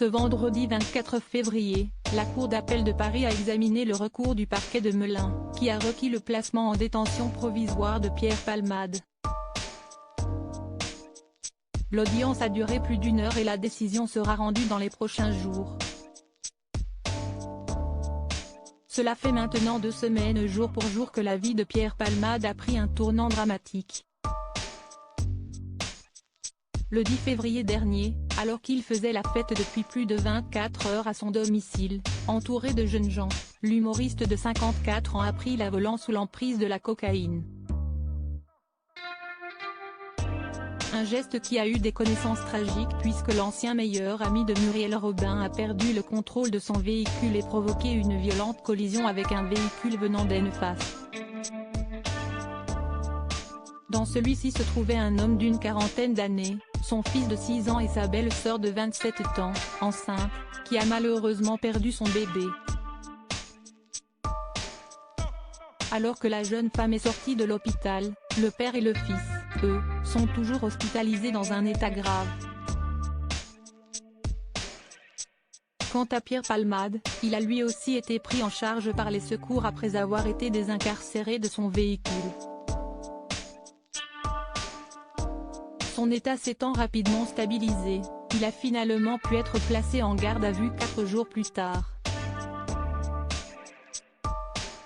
Ce vendredi 24 février, la Cour d'appel de Paris a examiné le recours du parquet de Melun, qui a requis le placement en détention provisoire de Pierre Palmade. L'audience a duré plus d'1 heure et la décision sera rendue dans les prochains jours. Cela fait maintenant 2 semaines jour pour jour que la vie de Pierre Palmade a pris un tournant dramatique. Le 10 février dernier, alors qu'il faisait la fête depuis plus de 24 heures à son domicile, entouré de jeunes gens, l'humoriste de 54 ans a pris la volant sous l'emprise de la cocaïne. Un geste qui a eu des conséquences tragiques puisque l'ancien meilleur ami de Muriel Robin a perdu le contrôle de son véhicule et provoqué une violente collision avec un véhicule venant d'en face. Dans celui-ci se trouvait un homme d'une quarantaine d'années, son fils de 6 ans et sa belle-sœur de 27 ans, enceinte, qui a malheureusement perdu son bébé. Alors que la jeune femme est sortie de l'hôpital, le père et le fils, eux, sont toujours hospitalisés dans un état grave. Quant à Pierre Palmade, il a lui aussi été pris en charge par les secours après avoir été désincarcéré de son véhicule. Son état s'étant rapidement stabilisé, il a finalement pu être placé en garde à vue 4 jours plus tard.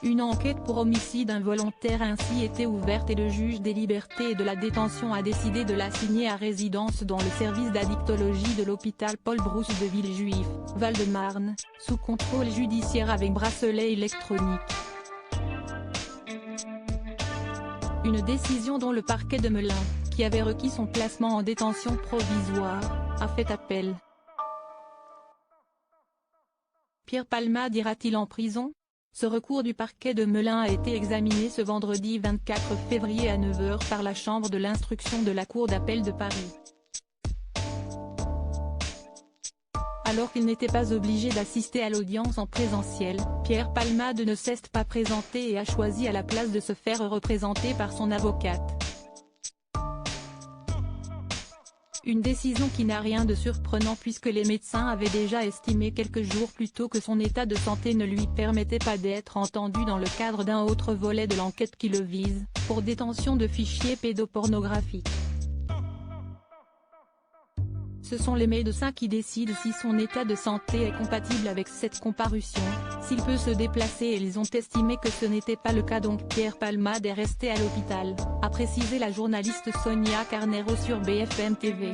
Une enquête pour homicide involontaire a ainsi été ouverte et le juge des libertés et de la détention a décidé de l'assigner à résidence dans le service d'addictologie de l'hôpital Paul-Brousse de Villejuif, Val-de-Marne, sous contrôle judiciaire avec bracelet électronique. Une décision dont le parquet de Melun, qui avait requis son placement en détention provisoire, a fait appel. Pierre Palmade ira-t-il en prison ? Ce recours du parquet de Melun a été examiné ce vendredi 24 février à 9 h par la chambre de l'instruction de la Cour d'appel de Paris. Alors qu'il n'était pas obligé d'assister à l'audience en présentiel, Pierre Palmade ne s'est pas présenté et a choisi à la place de se faire représenter par son avocate. Une décision qui n'a rien de surprenant puisque les médecins avaient déjà estimé quelques jours plus tôt que son état de santé ne lui permettait pas d'être entendu dans le cadre d'un autre volet de l'enquête qui le vise, pour détention de fichiers pédopornographiques. Ce sont les médecins qui décident si son état de santé est compatible avec cette comparution, s'il peut se déplacer et ils ont estimé que ce n'était pas le cas donc Pierre Palmade est resté à l'hôpital, a précisé la journaliste Sonia Carneiro sur BFM TV.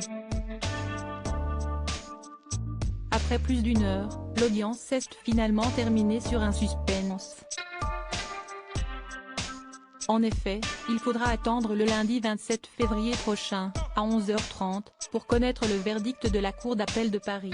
Après plus d'1 heure, l'audience s'est finalement terminée sur un suspense. En effet, il faudra attendre le lundi 27 février prochain, à 11 h 30, pour connaître le verdict de la Cour d'appel de Paris.